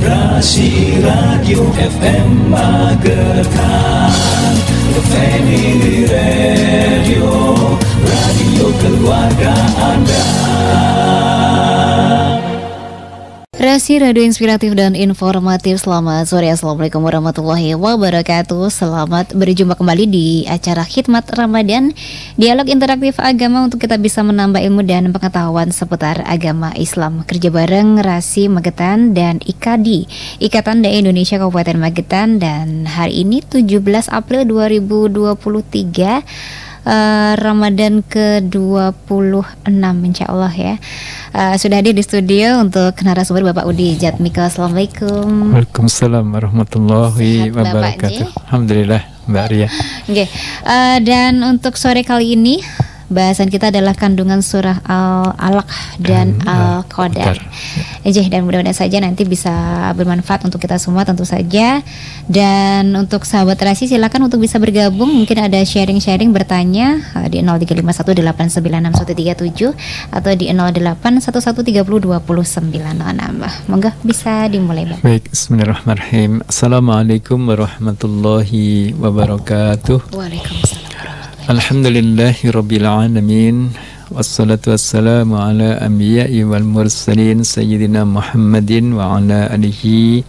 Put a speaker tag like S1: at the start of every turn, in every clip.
S1: Rasi Radio FM Magetan, Family Radio, radio keluarga Anda.
S2: Rasi Radio Inspiratif dan Informatif. Selamat sore, Assalamualaikum warahmatullahi wabarakatuh. Selamat berjumpa kembali di acara Khidmat Ramadan, dialog interaktif agama untuk kita bisa menambah ilmu dan pengetahuan seputar agama Islam. Kerja bareng Rasi Magetan dan IKADI, Ikatan Dai Indonesia Kabupaten Magetan. Dan hari ini 17 April 2023, Ramadan ke-26 insya Allah ya. Sudah hadir di studio untuk narasumber Bapak Udi Jatmiko. Assalamualaikum.
S3: Waalaikumsalam warahmatullahi wabarakatuh. Alhamdulillah Mbak Ria.
S2: Okay. Dan untuk sore kali ini bahasan kita adalah kandungan surah Al-Alaq dan Al-Qadar. Dan mudah-mudahan saja nanti bisa bermanfaat untuk kita semua tentu saja. Dan untuk sahabat Rasi silakan untuk bisa bergabung, mungkin ada sharing-sharing bertanya di 0351896137 atau di 0811302096. Monggo bisa dimulai, Bang.
S3: Baik, bismillahirrahmanirrahim. Assalamualaikum warahmatullahi wabarakatuh.
S2: Waalaikumsalam.
S3: Alhamdulillahirabbil alamin. Wassalatu wassalamu ala anbiya'i wal mursalin sayyidina Muhammadin wa ala alihi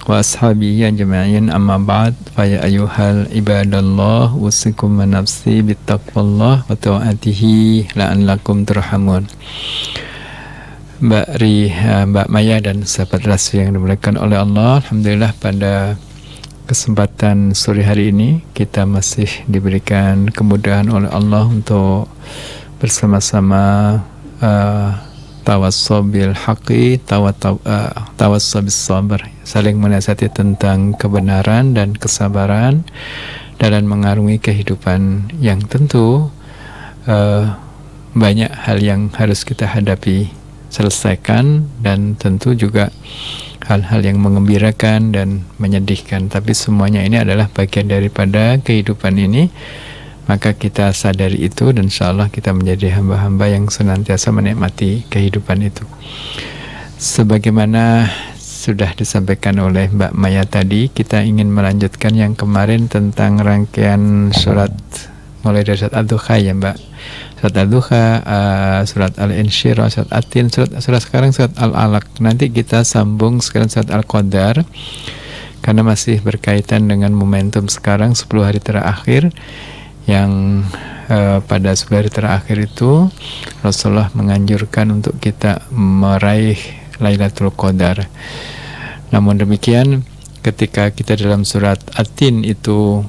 S3: wa ashabihi ajma'in, amma ba'd. Fa ya ayyuhal ibadallah, usikum wa nafsi bittaqwallah wa ta'atihi la'allakum turhamun. Mbak Maya dan sahabat Rasi yang dimuliakan oleh Allah, alhamdulillah pada kesempatan sore hari ini kita masih diberikan kemudahan oleh Allah untuk bersama-sama tawassaw bil haqqi, tawassaw bis sabr, saling menasihati tentang kebenaran dan kesabaran dalam mengarungi kehidupan yang tentu banyak hal yang harus kita hadapi, selesaikan, dan tentu juga hal-hal yang mengembirakan dan menyedihkan, tapi semuanya ini adalah bagian daripada kehidupan ini. Maka kita sadari itu dan insyaallah kita menjadi hamba-hamba yang senantiasa menikmati kehidupan itu. Sebagaimana sudah disampaikan oleh Mbak Maya tadi, kita ingin melanjutkan yang kemarin tentang rangkaian surat, mulai dari surat Ad-Duha ya Mbak. Surat Ad-Duha, surat Al-Insyirah, surat At-Tin, surat sekarang surat Al-Alaq. Nanti kita sambung sekarang surat Al-Qadar, karena masih berkaitan dengan momentum sekarang 10 hari terakhir, yang pada 10 hari terakhir itu Rasulullah menganjurkan untuk kita meraih Lailatul Qadar. Namun demikian, ketika kita dalam surat At-Tin itu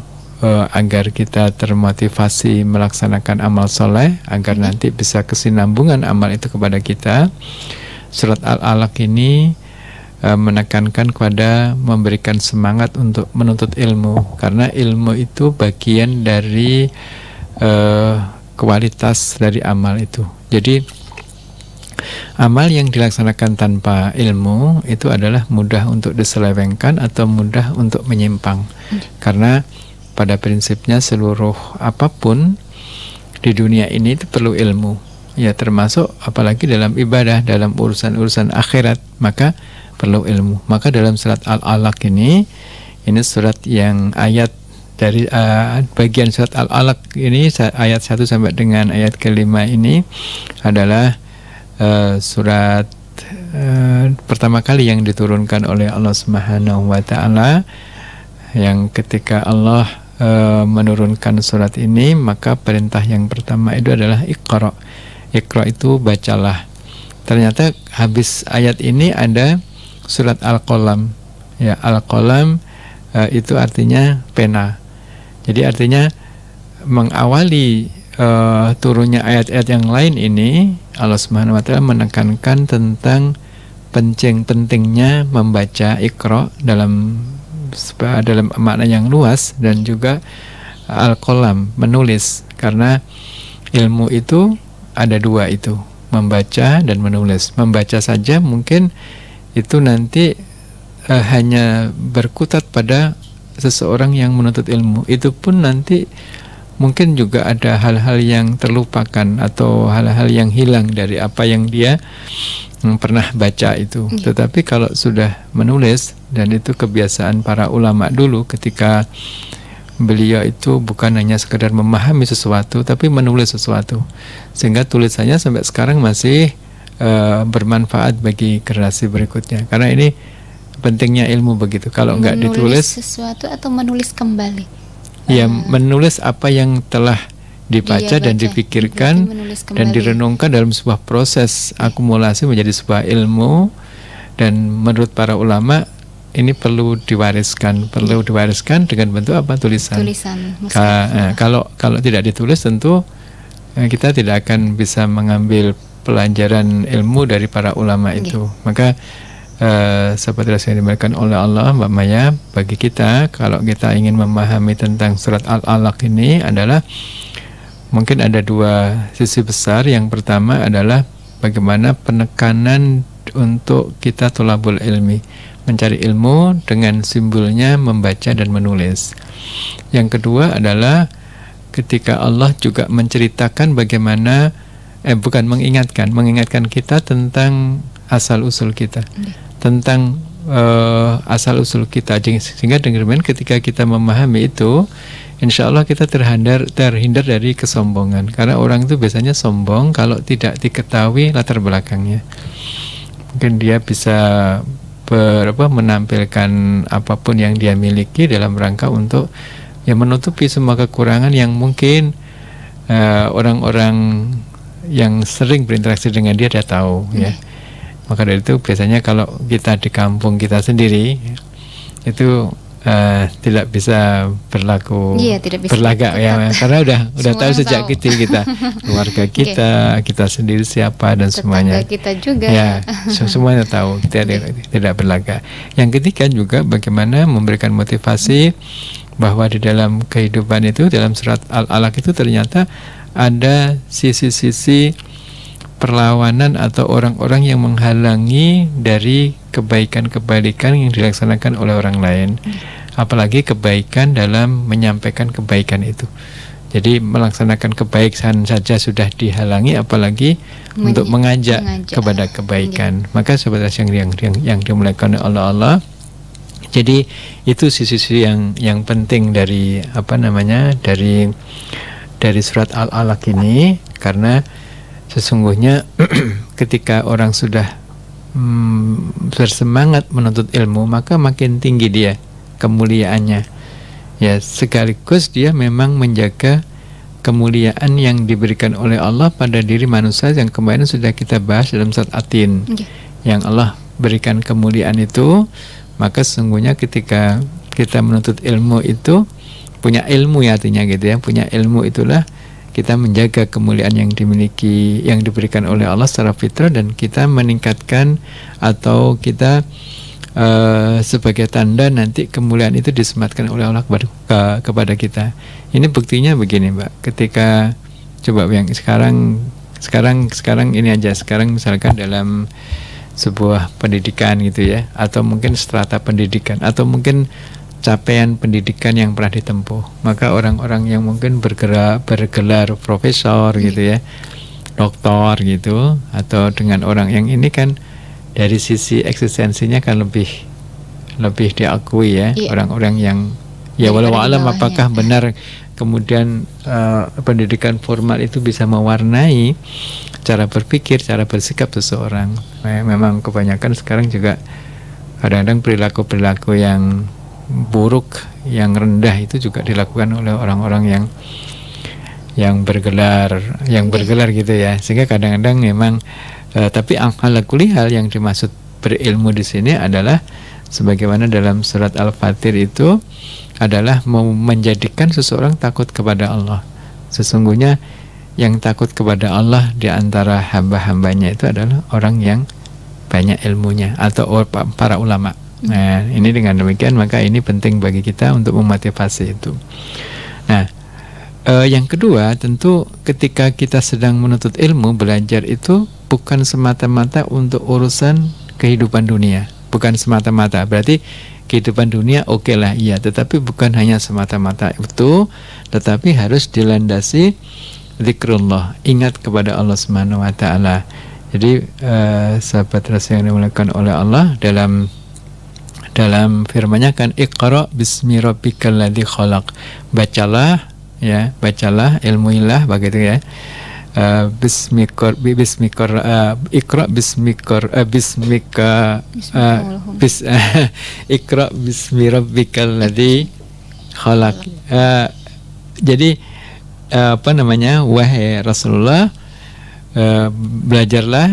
S3: agar kita termotivasi melaksanakan amal soleh, agar nanti bisa kesinambungan amal itu kepada kita, surat Al-Alaq ini menekankan kepada memberikan semangat untuk menuntut ilmu, karena ilmu itu bagian dari kualitas dari amal itu. Jadi amal yang dilaksanakan tanpa ilmu itu adalah mudah untuk diselewengkan atau mudah untuk menyimpang, karena pada prinsipnya seluruh apapun di dunia ini itu perlu ilmu, ya, termasuk apalagi dalam ibadah, dalam urusan-urusan akhirat, maka perlu ilmu. Maka dalam surat Al-Alaq ini surat yang ayat dari bagian surat Al-Alaq ini, ayat 1 sampai dengan ayat ke-5 ini adalah surat pertama kali yang diturunkan oleh Allah Subhanahu wa taala, yang ketika Allah menurunkan surat ini, maka perintah yang pertama itu adalah Iqra. Iqra itu bacalah. Ternyata habis ayat ini ada surat Al-Qalam. Ya, Al-Qalam itu artinya pena. Jadi artinya mengawali turunnya ayat-ayat yang lain ini, Allah Subhanahu wa taala menekankan tentang pentingnya membaca Iqra dalam makna yang luas, dan juga Al-Qalam, menulis, karena ilmu itu ada dua itu, membaca dan menulis. Membaca saja mungkin itu nanti hanya berkutat pada seseorang yang menuntut ilmu, itu pun nanti mungkin juga ada hal-hal yang terlupakan atau hal-hal yang hilang dari apa yang dia pernah baca itu. Tetapi kalau sudah menulis, dan itu kebiasaan para ulama dulu ketika beliau itu bukan hanya sekedar memahami sesuatu, tapi menulis sesuatu, sehingga tulisannya sampai sekarang masih bermanfaat bagi generasi berikutnya. Karena ini pentingnya ilmu begitu. Kalau nggak ditulis
S2: sesuatu atau menulis kembali,
S3: ya menulis apa yang telah dibaca dan dipikirkan dan direnungkan dalam sebuah proses akumulasi menjadi sebuah ilmu. Dan menurut para ulama ini perlu diwariskan dengan bentuk apa? Tulisan. Kalau tidak ditulis, tentu kita tidak akan bisa mengambil pelajaran ilmu dari para ulama itu. Maka seperti yang dimakan oleh Allah, Mbak Maya, bagi kita kalau kita ingin memahami tentang surat Al-Alaq ini adalah mungkin ada dua sisi besar. Yang pertama adalah bagaimana penekanan untuk kita tholabul ilmi, mencari ilmu dengan simbolnya membaca dan menulis. Yang kedua adalah ketika Allah juga menceritakan bagaimana mengingatkan kita tentang asal-usul kita, tentang asal-usul kita, sehingga dengan ketika kita memahami itu, insya Allah kita terhindar dari kesombongan. Karena orang itu biasanya sombong kalau tidak diketahui latar belakangnya. Mungkin dia bisa menampilkan apapun yang dia miliki dalam rangka untuk menutupi semua kekurangan yang mungkin orang-orang yang sering berinteraksi dengan dia tahu, ya. Maka dari itu biasanya kalau kita di kampung kita sendiri itu tidak bisa berlagak ya, karena udah tahu sejak kecil kita, keluarga kita sendiri siapa dan semuanya.
S2: Kita juga
S3: ya, semuanya tahu, kita tidak berlagak. Yang ketiga juga bagaimana memberikan motivasi bahwa di dalam kehidupan itu, dalam surat Al-Alaq itu ternyata ada sisi-sisi perlawanan atau orang-orang yang menghalangi dari kebaikan-kebaikan yang dilaksanakan oleh orang lain. Apalagi kebaikan dalam menyampaikan kebaikan itu. Jadi melaksanakan kebaikan saja sudah dihalangi, apalagi untuk mengajak kepada kebaikan. Maka sebenarnya yang dimuliakan oleh Allah. Jadi itu sisi-sisi yang penting dari dari surat Al-Alaq ini, karena sesungguhnya ketika orang sudah bersemangat menuntut ilmu, maka makin tinggi dia kemuliaannya. Ya, sekaligus dia memang menjaga kemuliaan yang diberikan oleh Allah pada diri manusia yang kemarin sudah kita bahas dalam surat At-Tin. Yang Allah berikan kemuliaan itu, maka sesungguhnya ketika kita menuntut ilmu itu, punya ilmu ya artinya gitu ya, punya ilmu itulah kita menjaga kemuliaan yang dimiliki, yang diberikan oleh Allah secara fitrah, dan kita meningkatkan atau kita sebagai tanda nanti kemuliaan itu disematkan oleh Allah kepada kita. Ini buktinya begini, Mbak. Ketika coba yang sekarang ini aja, sekarang misalkan dalam sebuah pendidikan gitu ya, atau mungkin strata pendidikan, atau mungkin capaian pendidikan yang pernah ditempuh, maka orang-orang yang mungkin bergelar profesor gitu ya, doktor gitu, atau dengan orang yang ini kan dari sisi eksistensinya kan lebih diakui ya, orang-orang yang walau alam apakah benar kemudian pendidikan formal itu bisa mewarnai cara berpikir, cara bersikap seseorang. Memang kebanyakan sekarang juga kadang-kadang perilaku-perilaku yang buruk, yang rendah itu juga dilakukan oleh orang-orang yang bergelar gitu ya, sehingga kadang-kadang memang tapi ala kulli hal yang dimaksud berilmu di sini adalah sebagaimana dalam surat Al-Fatir itu adalah mau menjadikan seseorang takut kepada Allah. Sesungguhnya yang takut kepada Allah di antara hamba-hambanya itu adalah orang yang banyak ilmunya atau para ulama. Nah, ini dengan demikian maka ini penting bagi kita untuk memotivasi itu. Nah, yang kedua tentu ketika kita sedang menuntut ilmu, belajar itu bukan semata-mata untuk urusan kehidupan dunia, bukan semata-mata. Berarti kehidupan dunia oke lah, iya, tetapi bukan hanya semata-mata itu, tetapi harus dilandasi zikrullah, ingat kepada Allah Subhanahu wa taala. Jadi sahabat Rasul yang dimuliakan oleh Allah, dalam firman-Nya kan Iqra bismi rabbikal ladzi khalaq. Bacalah ilmuilah begitu ya. Iqra bismi rabbikal ladzi khalaq. Jadi wahai Rasulullah, belajarlah,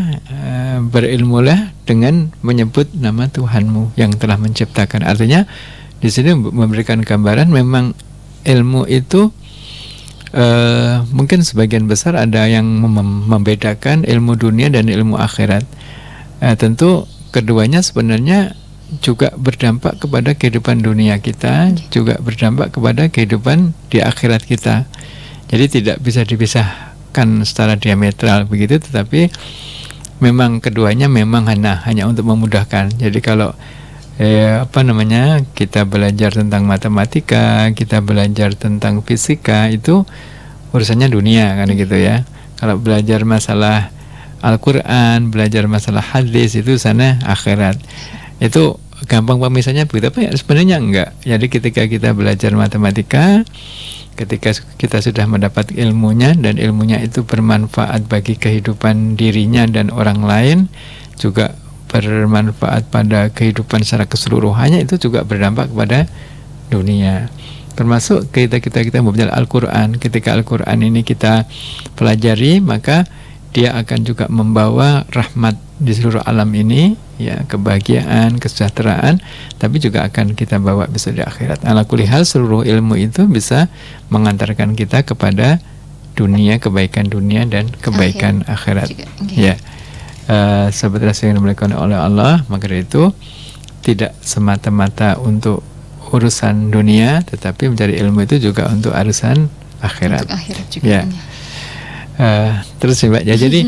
S3: berilmulah dengan menyebut nama Tuhanmu yang telah menciptakan. Artinya di sini memberikan gambaran memang ilmu itu mungkin sebagian besar ada yang membedakan ilmu dunia dan ilmu akhirat. Tentu keduanya sebenarnya juga berdampak kepada kehidupan dunia kita, juga berdampak kepada kehidupan di akhirat kita. Jadi tidak bisa dipisahkan secara diametral begitu, tetapi memang keduanya memang hanya untuk memudahkan. Jadi kalau kita belajar tentang matematika, kita belajar tentang fisika, itu urusannya dunia kan gitu ya. Kalau belajar masalah Al-Quran, belajar masalah hadis, itu sana akhirat. Itu gampang pemisahannya begitu, apa ya? Sebenarnya enggak. Jadi ketika kita belajar matematika, ketika kita sudah mendapat ilmunya dan ilmunya itu bermanfaat bagi kehidupan dirinya dan orang lain, juga bermanfaat pada kehidupan secara keseluruhannya, itu juga berdampak kepada dunia. Termasuk kita membaca Al-Quran. Ketika Al-Quran ini kita pelajari, maka dia akan juga membawa rahmat di seluruh alam ini, ya, kebahagiaan, kesejahteraan, tapi juga akan kita bawa besok di akhirat. Ala kulli hal, seluruh ilmu itu bisa mengantarkan kita kepada dunia, kebaikan dunia dan kebaikan akhirat. Ya. Sahabat Rasul yang dimuliakan oleh Allah, maka dari itu tidak semata-mata untuk urusan dunia, tetapi mencari ilmu itu juga untuk urusan akhirat. Untuk akhirat juga. Ya. Terus ya Mbak, ya, jadi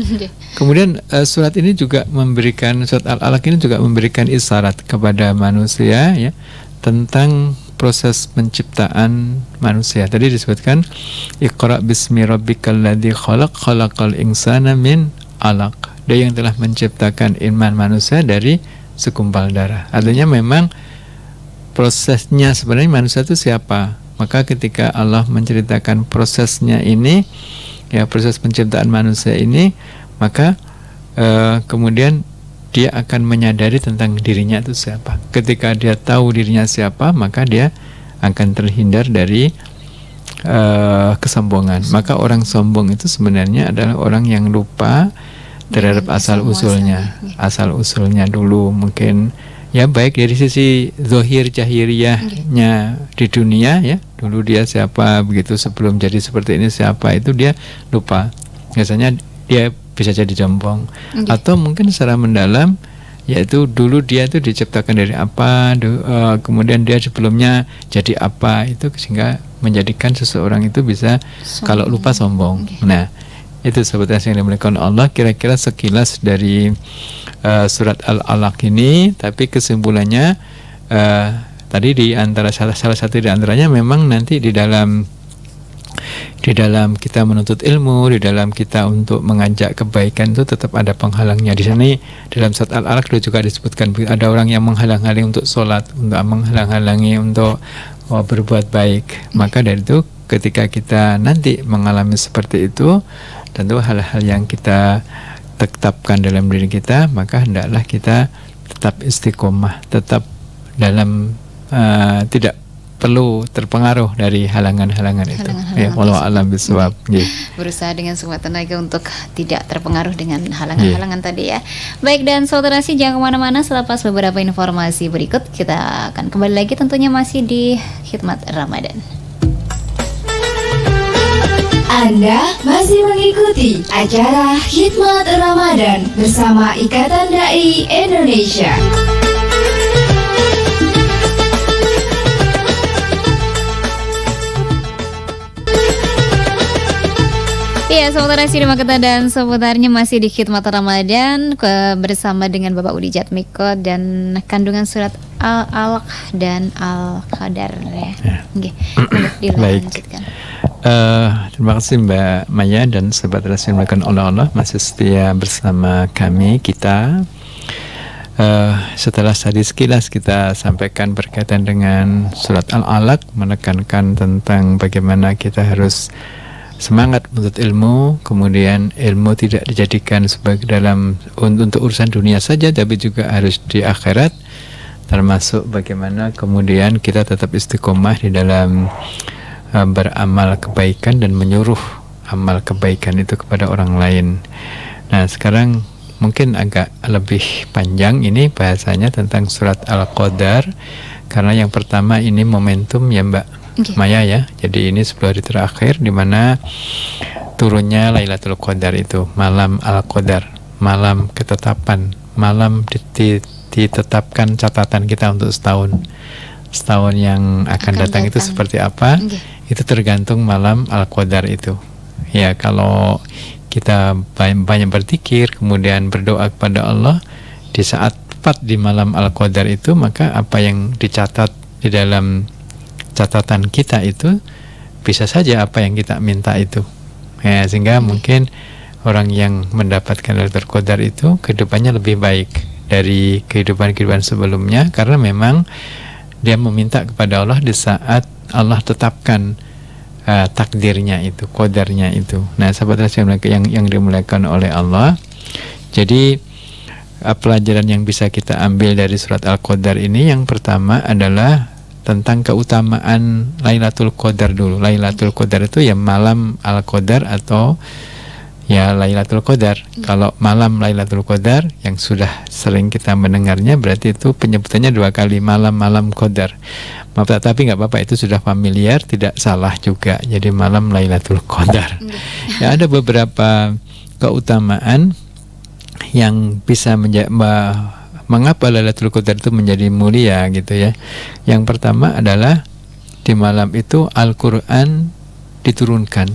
S3: kemudian surat ini juga memberikan, surat Al-Alaq ini juga memberikan isyarat kepada manusia, ya, tentang proses penciptaan manusia. Tadi disebutkan Iqra bismi rabbikal ladzi khalaq, khalaqal insana min 'alaq. Dia yang telah menciptakan iman manusia dari segumpal darah. Artinya memang prosesnya sebenarnya manusia itu siapa? Maka ketika Allah menceritakan prosesnya ini, ya, proses penciptaan manusia ini, maka kemudian dia akan menyadari tentang dirinya itu siapa. Ketika dia tahu dirinya siapa, maka dia akan terhindar dari kesombongan. Maka orang sombong itu sebenarnya adalah orang yang lupa terhadap asal usulnya dulu, mungkin ya, baik dari sisi zahir jahiliyahnya di dunia, ya, dulu dia siapa, begitu sebelum jadi seperti ini siapa, itu dia lupa. Biasanya dia bisa jadi jambong, atau mungkin secara mendalam, yaitu dulu dia itu diciptakan dari apa, kemudian dia sebelumnya jadi apa, itu sehingga menjadikan seseorang itu bisa kalau lupa sombong. Nah, itu sahabat yang dimuliakan Allah, kira-kira sekilas dari surat Al-Alaq ini. Tapi kesimpulannya tadi di antara salah satu di antaranya memang nanti di dalam kita menuntut ilmu, di dalam kita untuk mengajak kebaikan itu tetap ada penghalangnya. Di sini dalam surat Al-Alaq juga disebutkan ada orang yang menghalang-halangi untuk sholat, untuk menghalang-halangi untuk berbuat baik. Maka dari itu ketika kita nanti mengalami seperti itu, tentu hal-hal yang kita tetapkan dalam diri kita, maka hendaklah kita tetap istiqomah, tetap dalam tidak perlu terpengaruh dari halangan-halangan itu. Ya, wallahu a'lam bishawab.
S2: Berusaha dengan semua tenaga untuk tidak terpengaruh dengan halangan-halangan tadi, ya. Baik, dan saudara sih jangan kemana-mana. Selepas beberapa informasi berikut, kita akan kembali lagi tentunya masih di Khidmat Ramadan.
S4: Anda masih mengikuti acara Khidmat Ramadan bersama Ikatan Dai Indonesia.
S2: Iya, saudara Sirima Kita dan seputarnya masih di Khidmat Ramadan bersama dengan Bapak Udi Jatmiko dan kandungan surat Al-Alaq dan Al-Qadar, ya. Oke, dilanjutkan.
S3: Terima kasih Mbak Maya dan Sobat Rasi yang dimuliakan oleh Allah, masih setia bersama kami kita. Setelah tadi sekilas kita sampaikan berkaitan dengan surat Al-Alaq, menekankan tentang bagaimana kita harus semangat menuntut ilmu, kemudian ilmu tidak dijadikan sebagai untuk urusan dunia saja, tapi juga harus di akhirat, termasuk bagaimana kemudian kita tetap istiqomah di dalam beramal kebaikan dan menyuruh amal kebaikan itu kepada orang lain. Nah, sekarang mungkin agak lebih panjang ini bahasanya tentang surat Al-Qadar, karena yang pertama ini momentum ya Mbak Maya ya. Jadi ini 10 hari terakhir di mana turunnya Lailatul Qadar itu, malam Al-Qadar, malam ketetapan, malam ditetapkan catatan kita untuk setahun yang akan datang itu seperti apa. Itu tergantung malam Al-Qadar itu. Ya, kalau kita banyak berzikir kemudian berdoa kepada Allah di saat tepat di malam Al-Qadar itu, maka apa yang dicatat di dalam catatan kita itu bisa saja apa yang kita minta itu. Ya, sehingga mungkin orang yang mendapatkan Lailatul Qadar itu kehidupannya lebih baik dari kehidupan-kehidupan sebelumnya, karena memang dia meminta kepada Allah di saat Allah tetapkan takdirnya itu, qadarnya itu. Nah, sahabat yang dimuliakan oleh Allah, jadi pelajaran yang bisa kita ambil dari surat Al-Qadar ini, yang pertama adalah tentang keutamaan Lailatul Qadar dulu. Lailatul Qadar itu ya malam Al-Qadar atau ya Lailatul Qadar. Kalau malam Lailatul Qadar yang sudah sering kita mendengarnya, berarti itu penyebutannya 2 kali, malam-malam Qadar. Tapi nggak apa-apa, itu sudah familiar, tidak salah juga. Jadi malam Lailatul Qadar. Ya, ada beberapa keutamaan yang bisa mengapa Lailatul Qadar itu menjadi mulia gitu ya. Yang pertama adalah di malam itu Al-Qur'an diturunkan.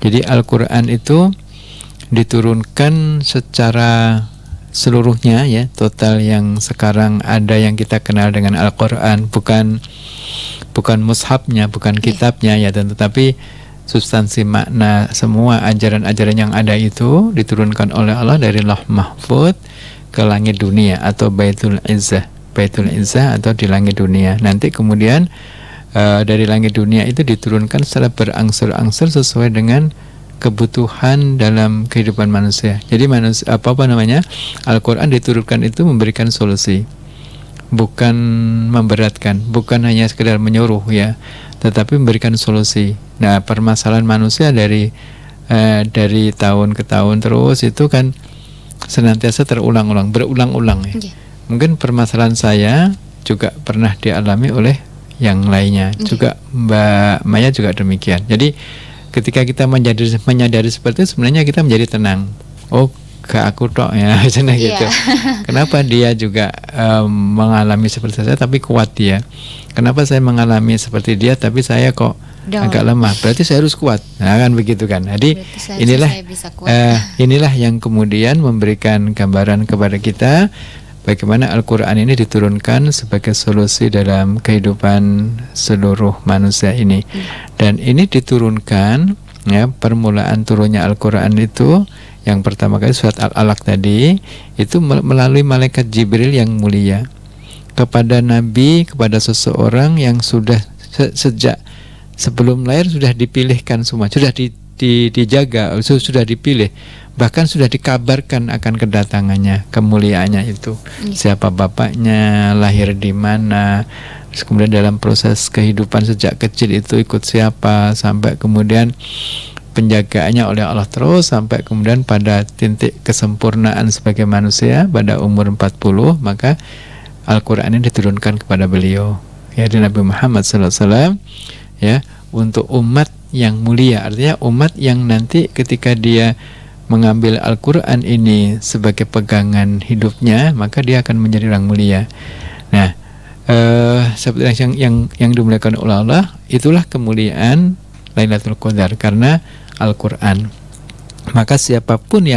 S3: Jadi Al-Qur'an itu diturunkan secara seluruhnya ya, total yang sekarang ada yang kita kenal dengan Al-Qur'an, bukan mushafnya, bukan kitabnya ya, tetapi substansi makna semua ajaran-ajaran yang ada itu diturunkan oleh Allah dari Lauh Mahfuz ke langit dunia atau Baitul Izzah atau di langit dunia. Nanti kemudian dari langit dunia itu diturunkan secara berangsur-angsur sesuai dengan kebutuhan dalam kehidupan manusia. Jadi Al-Qur'an diturunkan itu memberikan solusi, bukan memberatkan, bukan hanya sekedar menyuruh ya, tetapi memberikan solusi. Nah, permasalahan manusia dari tahun ke tahun terus itu kan senantiasa berulang-ulang ya. Mungkin permasalahan saya juga pernah dialami oleh yang lainnya. Juga Mbak Maya juga demikian. Jadi ketika kita menyadari seperti itu, sebenarnya kita menjadi tenang. Oh, ke aku tok ya, misalnya gitu. Kenapa dia juga mengalami seperti saya tapi kuat dia? Kenapa saya mengalami seperti dia tapi saya kok agak lemah? Berarti saya harus kuat. Nah, kan begitu kan. Jadi inilah yang kemudian memberikan gambaran kepada kita bagaimana Al-Qur'an ini diturunkan sebagai solusi dalam kehidupan seluruh manusia ini. Dan ini diturunkan ya, permulaan turunnya Al-Qur'an itu yang pertama kali surat Al-Alaq tadi itu melalui malaikat Jibril yang mulia kepada Nabi, kepada seseorang yang sudah sejak sebelum lahir sudah dipilihkan semua, sudah dijaga, sudah dipilih, bahkan sudah dikabarkan akan kedatangannya, kemuliaannya itu, siapa bapaknya, lahir di mana, terus kemudian dalam proses kehidupan sejak kecil itu ikut siapa, sampai kemudian penjagaannya oleh Allah terus sampai kemudian pada titik kesempurnaan sebagai manusia pada umur 40, maka Al-Qur'an ini diturunkan kepada beliau ya, di Nabi Muhammad SAW ya, untuk umat yang mulia. Artinya umat yang nanti ketika dia mengambil Al-Qur'an ini sebagai pegangan hidupnya, maka dia akan menjadi orang mulia. Nah, seperti yang dimuliakan oleh Allah, itulah kemuliaan Lailatul Qadar karena Al-Qur'an. Maka siapapun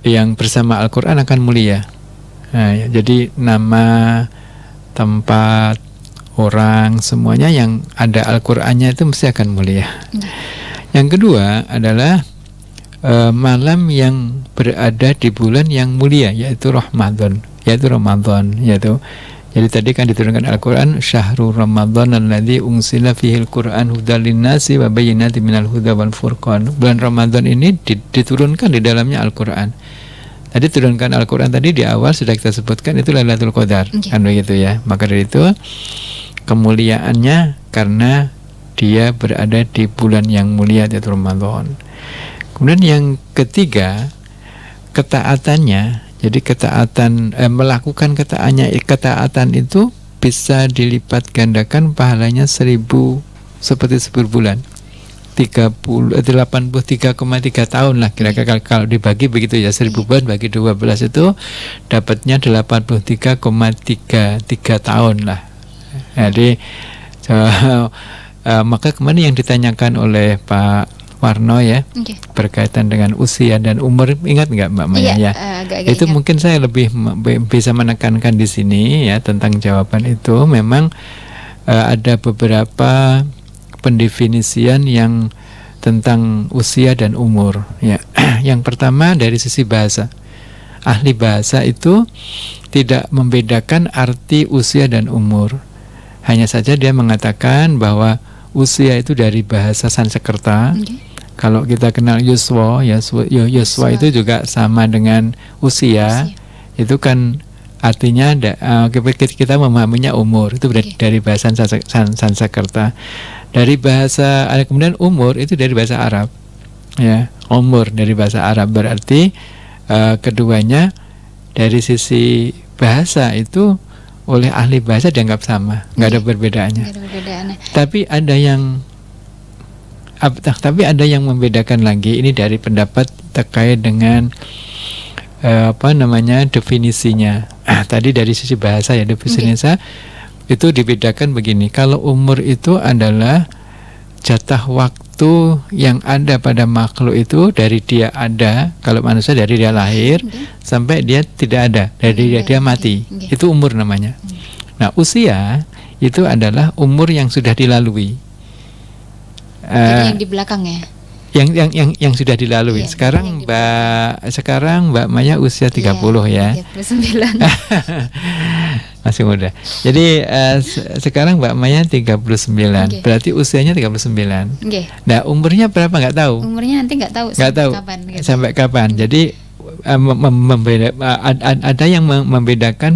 S3: yang bersama Al-Qur'an akan mulia. Nah, ya, jadi nama, tempat, orang, semuanya yang ada Al-Qur'annya itu mesti akan mulia. Yang kedua adalah malam yang berada di bulan yang mulia, yaitu Ramadan, yaitu jadi tadi kan diturunkan Al-Quran, syahrul Ramadan alladzi unsila fihil Qur'an hudal linnasi wa bayyinatin minal huda wal furqan. Bulan Ramadan ini diturunkan di dalamnya Al-Quran. Tadi turunkan Al-Quran tadi di awal sudah kita sebutkan itu Lailatul Qadar, kan begitu ya. Maka dari itu kemuliaannya karena dia berada di bulan yang mulia, yaitu Ramadan. Kemudian yang ketiga, ketaatannya. Jadi melakukan ketaatan itu bisa dilipat gandakan pahalanya 1000 seperti 10 bulan. 83,3 tahun lah kira-kira kalau dibagi begitu ya, 1000 bulan bagi 12 itu dapatnya 83,33 tahun lah. Jadi maka kemarin yang ditanyakan oleh Pak Warno ya, berkaitan dengan usia dan umur, ingat nggak Mbak Maya ya? Itu ingat. Mungkin saya lebih bisa menekankan di sini ya tentang jawaban itu. Memang ada beberapa pendefinisian yang tentang usia dan umur ya. Yang pertama dari sisi bahasa, ahli bahasa itu tidak membedakan arti usia dan umur. Hanya saja dia mengatakan bahwa usia itu dari bahasa Sanskerta. Kalau kita kenal Yuswa itu juga sama dengan usia. Itu kan artinya kita memahaminya umur itu dari bahasa Sanskerta. Dari bahasa, kemudian umur itu dari bahasa Arab. Ya, umur dari bahasa Arab berarti keduanya dari sisi bahasa itu oleh ahli bahasa dianggap sama, nggak ada perbedaannya. Tapi ada yang membedakan lagi. Ini dari pendapat terkait dengan definisinya. Tadi dari sisi bahasa ya, definisinya itu dibedakan begini. Kalau umur itu adalah jatah waktu yang ada pada makhluk itu dari dia ada, kalau manusia dari dia lahir sampai dia tidak ada, dari dia mati. Itu umur namanya. Nah, usia itu adalah umur yang sudah dilalui.
S2: Yang di belakang ya.
S3: Yang sudah dilalui. Sekarang Mbak Maya usia 30 ya.
S2: 39.
S3: Masih muda. Jadi sekarang Mbak Maya 39. Berarti usianya 39. Nah, umurnya berapa nggak tahu.
S2: Umurnya nanti nggak tahu. Kapan, gitu. Sampai kapan.
S3: Jadi ada yang membedakan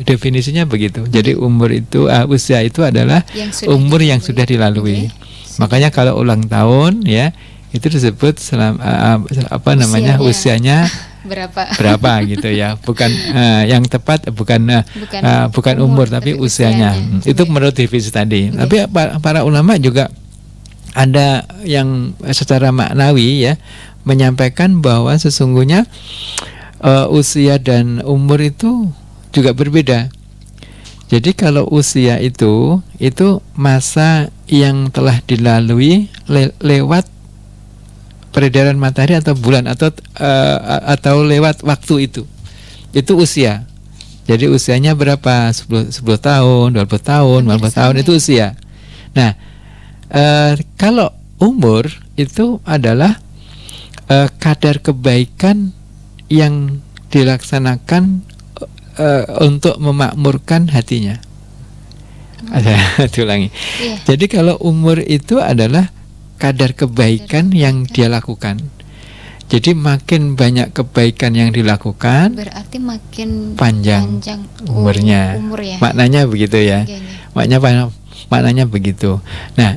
S3: definisinya begitu. Jadi umur itu usia itu adalah umur yang sudah dilalui. Makanya kalau ulang tahun ya itu disebut usianya berapa gitu ya. Bukan yang tepat bukan umur tapi usianya. Itu menurut definisi tadi. Tapi para ulama juga ada yang secara maknawi ya menyampaikan bahwa sesungguhnya usia dan umur itu juga berbeda. Jadi kalau usia itu masa yang telah dilalui lewat peredaran matahari atau bulan atau lewat waktu itu usia. Jadi usianya berapa? 10 tahun, 20 tahun, 50 tahun itu usia. Nah, kalau umur itu adalah kadar kebaikan yang dilaksanakan untuk memakmurkan hatinya. Ulangi. Jadi kalau umur itu adalah kadar kebaikan yang dia lakukan. Jadi makin banyak kebaikan yang dilakukan,
S2: berarti makin
S3: panjang umurnya.
S2: Ya.
S3: Maknanya begitu ya. Maknanya begitu. Nah,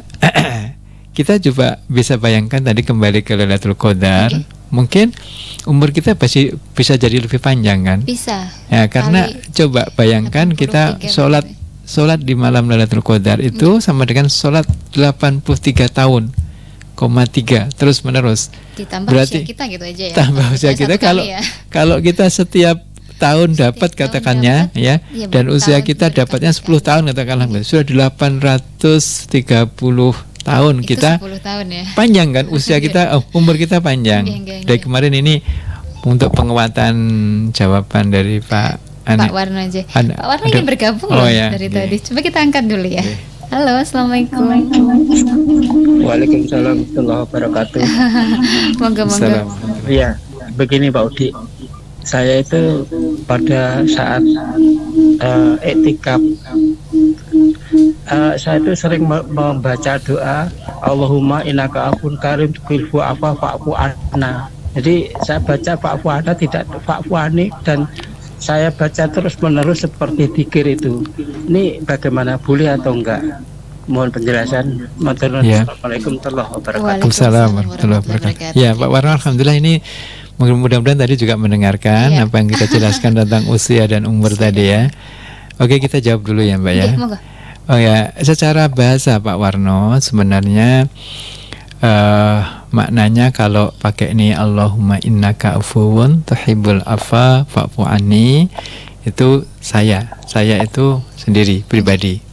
S3: kita coba bisa bayangkan tadi kembali ke Lailatul Qadar. Mungkin umur kita pasti bisa jadi lebih panjang kan?
S2: Bisa.
S3: Ya, karena coba bayangkan kita sholat di malam Lailatul Qadar itu sama dengan sholat 83 tahun, 3 terus menerus.
S2: Ditambah
S3: berarti
S2: usia kita gitu aja ya.
S3: Tambah usia kita kalau kita setiap tahun dapat katakannya ya, dan usia kita dapatnya 10 tahun katakanlah, sudah 830 tahun itu kita
S2: 10 tahun ya.
S3: Panjang kan usia kita, umur kita panjang. Dari kemarin ini untuk penguatan jawaban dari Pak
S2: Pak Warno aja. Pak Warno ingin bergabung loh dari tadi. Coba kita angkat dulu ya. Halo, assalamualaikum.
S5: Waalaikumsalam warahmatullahi wabarakatuh.
S2: Monggo.
S5: Iya, begini Pak Udi. Saya itu pada saat iktikaf, saya itu sering membaca doa Allahumma innaka afun karim tughilfu afa fa'fu anna. Jadi saya baca fa'fu anna, tidak fa'fu anni, dan saya baca terus menerus seperti dzikir itu. Ini bagaimana, boleh atau enggak? Mohon penjelasan. Assalamualaikum warahmatullahi wabarakatuh.
S3: Waalaikumsalam warahmatullahi wabarakatuh. Ya, Pak Warno, alhamdulillah ini mudah-mudahan tadi juga mendengarkan apa yang kita jelaskan tentang usia dan umur tadi ya. Oke, kita jawab dulu ya Mbak ya. Oh ya, secara bahasa Pak Warno sebenarnya maknanya kalau pakai ini Allahumma innaka afuwun tuhibbul afa fa'fu anni, itu saya itu sendiri pribadi.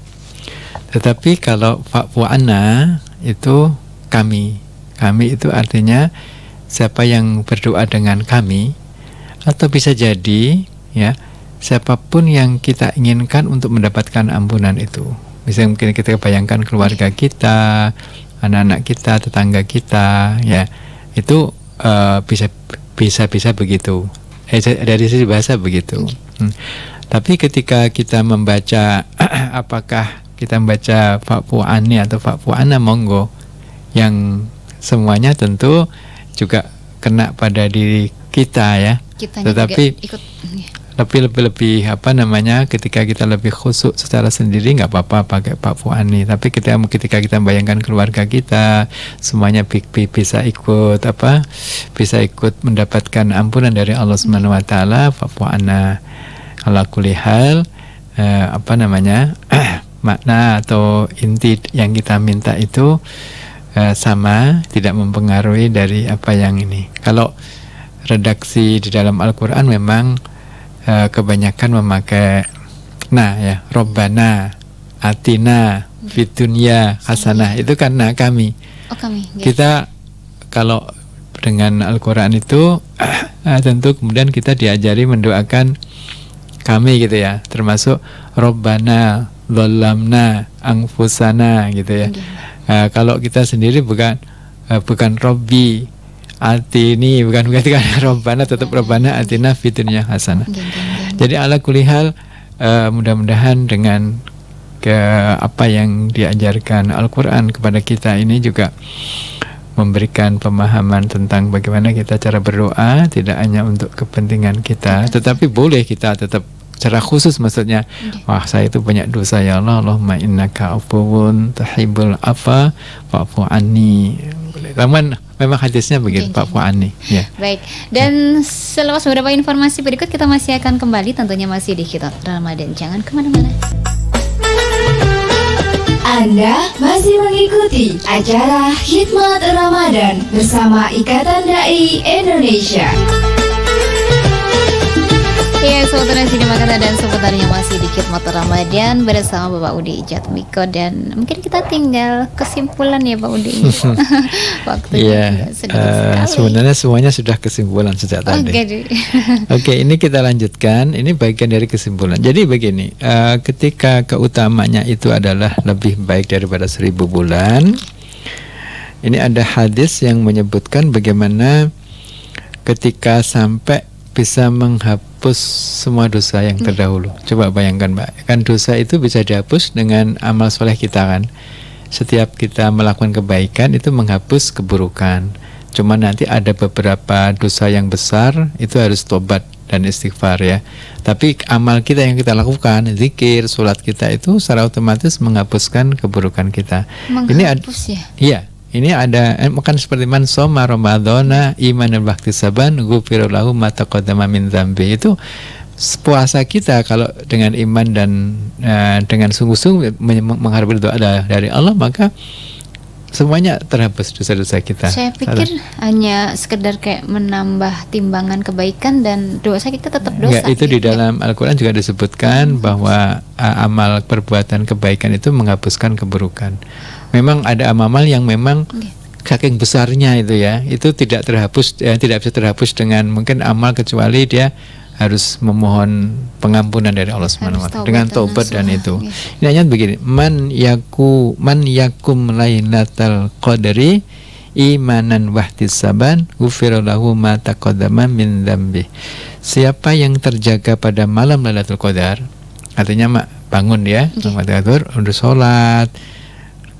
S3: Tetapi kalau fa'fu anna itu kami itu artinya siapa yang berdoa dengan kami, atau bisa jadi ya siapapun yang kita inginkan untuk mendapatkan ampunan itu. Misalnya mungkin kita bayangkan keluarga kita, anak-anak kita, tetangga kita, ya itu bisa begitu. Dari sisi bahasa begitu. Tapi ketika kita membaca, apakah kita membaca fa'fu anni atau fa'fu anna, monggo. Yang semuanya tentu juga kena pada diri kita ya. Tetapi lebih ketika kita lebih khusyuk secara sendiri nggak apa-apa pakai fa'fu anni. Tapi ketika kita bayangkan keluarga kita semuanya bisa ikut mendapatkan ampunan dari Allah Subhanahu wa taala, fa'fu anna. Ala kulli hal makna atau inti yang kita minta itu sama, tidak mempengaruhi dari apa yang ini. Kalau redaksi di dalam Al-Quran memang kebanyakan memakai Robbana atina fid dunya hasanah, itu karena kami. Kita kalau dengan Al-Quran itu tentu kemudian kita diajari mendoakan kami gitu ya, termasuk Robbana dzalamna anfusana gitu ya. Kalau kita sendiri bukan Robbi atini, bukan Robbana, tetap Robbana atina fid dunya hasanah. Jadi ala kulli hal mudah-mudahan dengan apa yang diajarkan Al-Quran kepada kita ini juga memberikan pemahaman tentang bagaimana kita cara berdoa, tidak hanya untuk kepentingan kita, tetapi boleh kita tetap secara khusus, maksudnya wah saya itu banyak dosa ya Allah, Allahumma innaka afuwun tuhibbul afa fa'fu anni. Memang hadisnya begitu, fa'fu anni ya.
S2: Baik, dan selepas beberapa informasi berikut kita masih akan kembali, tentunya masih di Khitmat Ramadan. Jangan kemana-mana.
S4: Anda masih mengikuti acara Khitmat Ramadan bersama Ikatan Dai Indonesia.
S2: Ya, Sobat Nasi Makanan dan seputarnya masih di Khitmat Ramadan bersama Bapak Udi Ijatmiko, dan mungkin kita tinggal kesimpulan ya Pak Udi. Waktunya
S3: sebenarnya semuanya sudah kesimpulan sejak tadi. Oke, ini kita lanjutkan. Ini bagian dari kesimpulan. Jadi begini, ketika keutamanya itu adalah lebih baik daripada 1000 bulan. Ini ada hadis yang menyebutkan bagaimana ketika sampai bisa menghapus semua dosa yang terdahulu. Coba bayangkan Mbak, kan dosa itu bisa dihapus dengan amal soleh kita kan. Setiap kita melakukan kebaikan itu menghapus keburukan. Cuma nanti ada beberapa dosa yang besar itu harus tobat dan istighfar ya. Tapi amal kita yang kita lakukan, zikir, sholat kita itu secara otomatis menghapuskan keburukan kita.
S2: Menghapus ya?
S3: Iya. Ini ada makan seperti man shoma ramadhana imanan wahtisaban ghufira lahu ma taqaddama min dzambi. Itu puasa kita kalau dengan iman dan dengan sungguh-sungguh mengharapkan doa dari Allah, maka semuanya terhapus dosa-dosa kita.
S2: Saya pikir hanya sekedar kayak menambah timbangan kebaikan dan dosa kita tetap dosa.
S3: Ya, itu di dalam Al-Quran juga disebutkan bahwa amal perbuatan kebaikan itu menghapuskan keburukan. Memang ada amal yang memang saking besarnya itu ya, itu tidak terhapus, tidak bisa terhapus dengan mungkin amal kecuali dia harus memohon pengampunan dari Allah Subhanahu wa taala dengan taubat dan itu. Ini ayat begini, man yakum lailatal qadri imanan wahtisaban ghufira lahu ma taqaddama min dzambi. Siapa yang terjaga pada malam Lailatul Qadar, artinya bangun ya, udah sholat,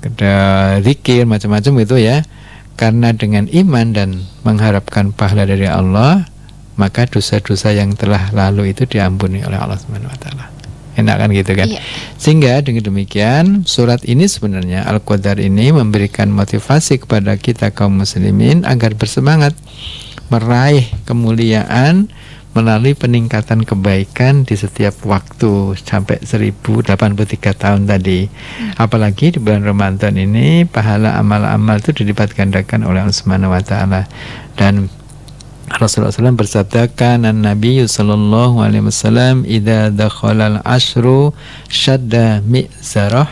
S3: ada zikir macam-macam gitu ya, karena dengan iman dan mengharapkan pahala dari Allah, maka dosa-dosa yang telah lalu itu diampuni oleh Allah Subhanahu wa taala. Enak kan gitu kan? Iya. Sehingga dengan demikian surat ini sebenarnya Al-Qadar ini memberikan motivasi kepada kita kaum muslimin agar bersemangat meraih kemuliaan melalui peningkatan kebaikan di setiap waktu sampai 1083 tahun tadi. Apalagi di bulan Ramadan ini pahala amal-amal itu dilipat gandakan oleh Allah Subhanahu wa taala. Dan Rasulullah SAW bersabdakan, Nabi sallallahu alaihi wasallam, idza dakhalal ashru syadda mi'zarah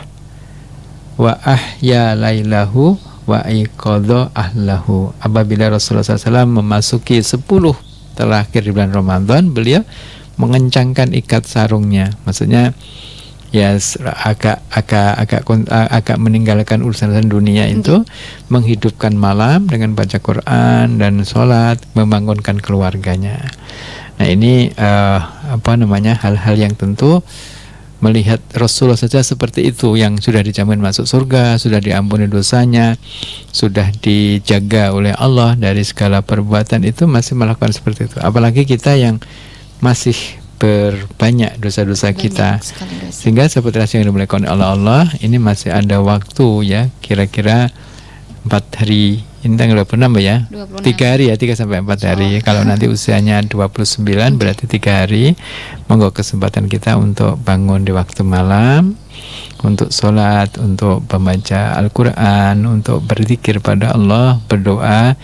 S3: wa ahya lailahu wa iqadha ahlahu. Apabila Rasulullah SAW memasuki 10 terakhir di bulan Ramadan, beliau mengencangkan ikat sarungnya. Maksudnya ya agak meninggalkan urusan dunia itu, menghidupkan malam dengan baca Quran dan sholat, membangunkan keluarganya. Nah ini hal-hal yang tentu melihat Rasulullah saja seperti itu, yang sudah dijamin masuk surga, sudah diampuni dosanya, sudah dijaga oleh Allah dari segala perbuatan, itu masih melakukan seperti itu. Apalagi kita yang masih berbanyak dosa-dosa kita, sehingga seperti yang dimulakan oleh Allah, ini masih ada waktu ya, kira-kira 4 hari. Ini tanggal 26 ya, 3 hari ya, 3-4 hari. Kalau nanti usianya 29 berarti 3 hari. Monggo kesempatan kita untuk bangun di waktu malam, untuk sholat, untuk membaca Al-Quran, untuk berzikir pada Allah, berdoa.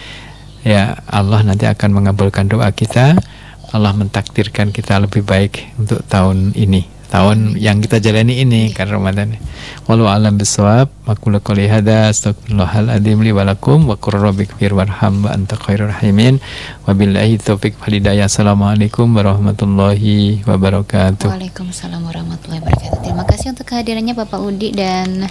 S3: Ya Allah nanti akan mengabulkan doa kita. Allah mentakdirkan kita lebih baik untuk tahun ini, tahun yang kita jalani ini karena Ramadan. Wallahu a'lam bishawab. Aqulu qouli hadza astaghfirullahal adzim li wa lakum wa qur rabbighfir warham wa anta khairur rahimin. Wabillahi taufiq wal hidayah. Assalamualaikum warahmatullahi wabarakatuh.
S2: Waalaikumsalam warahmatullahi wabarakatuh. Terima kasih untuk kehadirannya Bapak Udi dan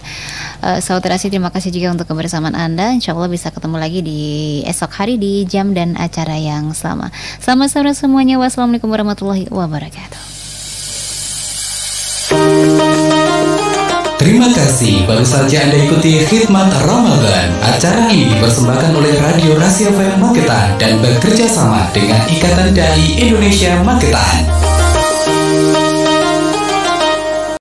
S2: Saudara Rasi. Terima kasih juga untuk kebersamaan Anda. Insya Allah bisa ketemu lagi di esok hari di jam dan acara yang sama. Selamat sore semuanya. Wassalamualaikum warahmatullahi wabarakatuh.
S1: Terima kasih, baru saja Anda ikuti Khidmat Ramadan. Acara ini dipersembahkan oleh Radio Rasi FM Magetan dan bekerja sama dengan Ikatan Dai Indonesia Magetan.